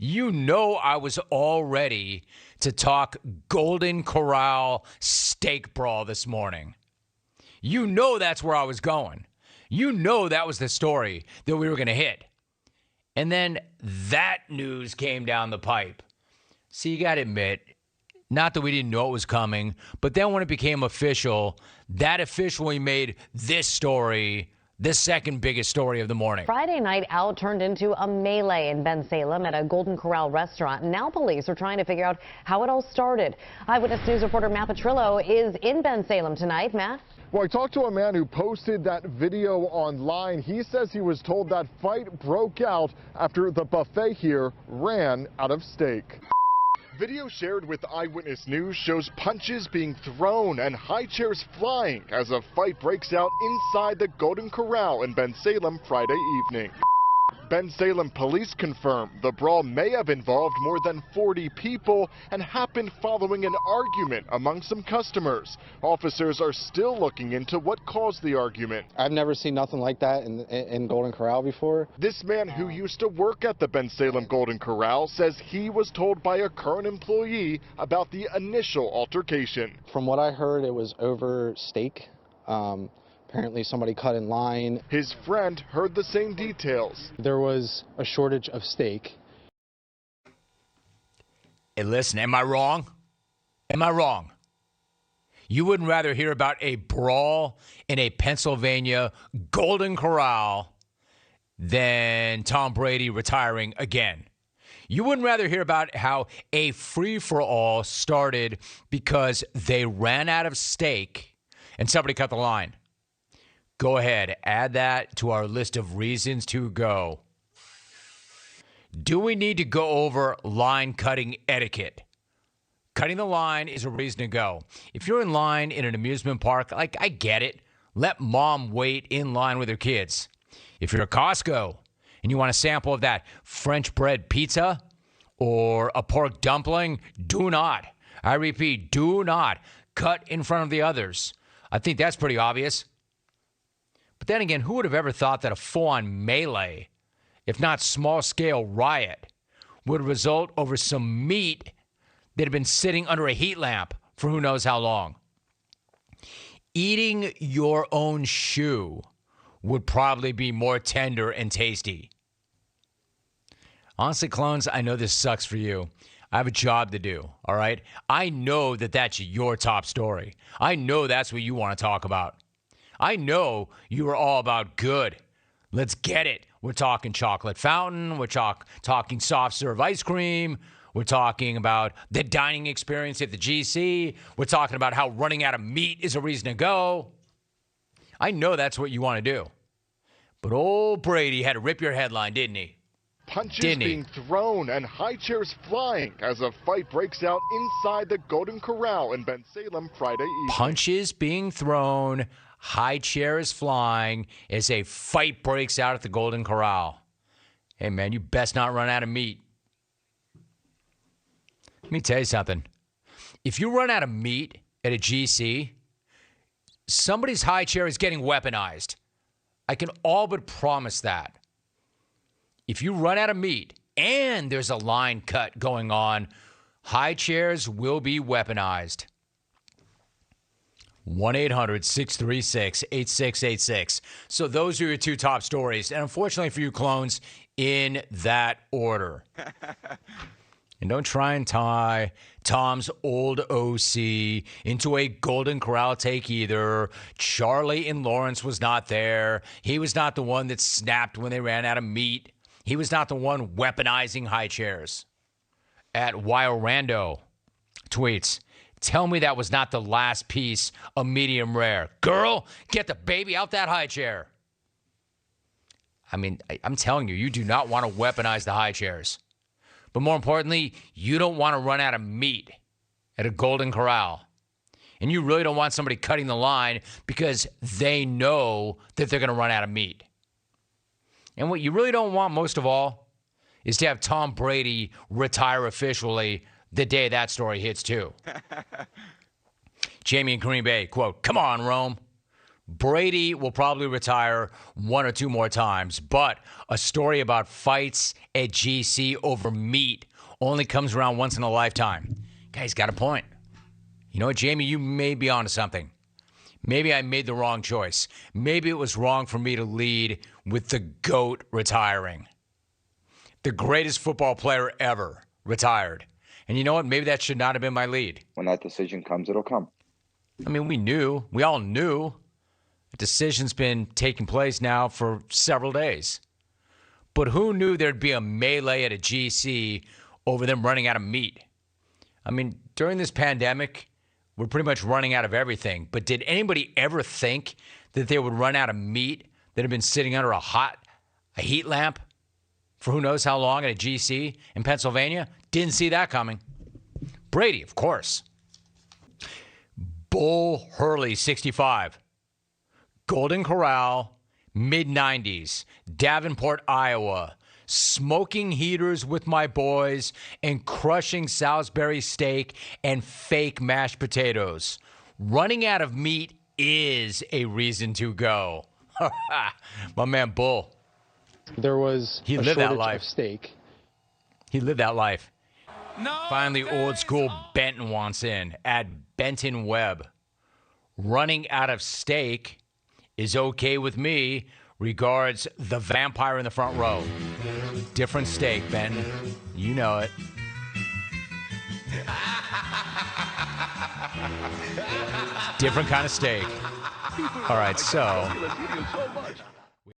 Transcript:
You know I was all ready to talk Golden Corral steak brawl this morning. You know that's where I was going. You know that was the story that we were going to hit. And then that news came down the pipe. See, you got to admit, not that we didn't know it was coming, but then when it became official, that officially made this story the second biggest story of the morning. Friday night out turned into a melee in Bensalem at a Golden Corral restaurant. Now police are trying to figure out how it all started. Eyewitness News reporter Matt Petrillo is in Bensalem tonight. Matt? Well, I talked to a man who posted that video online. He says he was told that fight broke out after the buffet here ran out of steak. Video shared with Eyewitness News shows punches being thrown and high chairs flying as a fight breaks out inside the Golden Corral in Bensalem Friday evening. Bensalem police confirm the brawl may have involved more than 40 people and happened following an argument among some customers. Officers are still looking into what caused the argument. I've never seen nothing like that in Golden Corral before. This man who used to work at the Bensalem Golden Corral says he was told by a current employee about the initial altercation. From what I heard, it was over steak. Apparently somebody cut in line. His friend heard the same details. There was a shortage of steak. Hey, listen, am I wrong? Am I wrong? You wouldn't rather hear about a brawl in a Pennsylvania Golden Corral than Tom Brady retiring again. You wouldn't rather hear about how a free-for-all started because they ran out of steak and somebody cut the line. Go ahead, add that to our list of reasons to go. Do we need to go over line cutting etiquette? Cutting the line is a reason to go. If you're in line in an amusement park, I get it. Let mom wait in line with her kids. If you're at Costco and you want a sample of that French bread pizza or a pork dumpling, do not, I repeat, do not cut in front of the others. I think that's pretty obvious. But then again, who would have ever thought that a full-on melee, if not small-scale riot, would result over some meat that had been sitting under a heat lamp for who knows how long? Eating your own shoe would probably be more tender and tasty. Honestly, clones, I know this sucks for you. I have a job to do, all right? I know that that's your top story. I know that's what you want to talk about. I know you are all about good. Let's get it. We're talking chocolate fountain. We're talking soft serve ice cream. We're talking about the dining experience at the GC. We're talking about how running out of meat is a reason to go. I know that's what you want to do. But old Brady had to rip your headline, didn't he? Punches being thrown and high chairs flying as a fight breaks out inside the Golden Corral in Bensalem Friday evening. Punches being thrown, high chairs flying as a fight breaks out at the Golden Corral. Hey, man, you best not run out of meat. Let me tell you something. If you run out of meat at a GC, somebody's high chair is getting weaponized. I can all but promise that. If you run out of meat and there's a line cut going on, high chairs will be weaponized. 1-800-636-8686. So those are your two top stories. And unfortunately for you clones, in that order. And don't try and tie Tom's old OC into a Golden Corral take either. Charlie in Lawrence was not there. He was not the one that snapped when they ran out of meat. He was not the one weaponizing high chairs. At Rando tweets, tell me that was not the last piece of medium rare. Girl, get the baby out that high chair. I mean, I'm telling you, you do not want to weaponize the high chairs. But more importantly, you don't want to run out of meat at a Golden Corral. And you really don't want somebody cutting the line because they know that they're going to run out of meat. And what you really don't want most of all is to have Tom Brady retire officially the day that story hits too. Jamie in Green Bay, quote, come on, Rome. Brady will probably retire one or two more times, but a story about fights at GC over meat only comes around once in a lifetime. Guy's got a point. You know what, Jamie? You may be onto something. Maybe I made the wrong choice. Maybe it was wrong for me to lead with the GOAT retiring. The greatest football player ever retired. And you know what? Maybe that should not have been my lead. When that decision comes, it'll come. I mean, we all knew. The decision's been taking place now for several days. But who knew there'd be a melee at a GC over them running out of meat? I mean, during this pandemic, we're pretty much running out of everything. But did anybody ever think that they would run out of meat that had been sitting under a heat lamp for who knows how long at a GC in Pennsylvania? Didn't see that coming. Brady, of course. Bull Hurley, 65. Golden Corral, mid-90s, Davenport, Iowa. Smoking heaters with my boys and crushing Salisbury steak and fake mashed potatoes. Running out of meat is a reason to go. My man Bull. There was He a lived that shortage life. of steak. He lived that life. Finally, old school Benton wants in. At Benton Webb. Running out of steak is okay with me. Regards, the vampire in the front row. Different steak, Benton. You know it. Different kind of steak. All right, so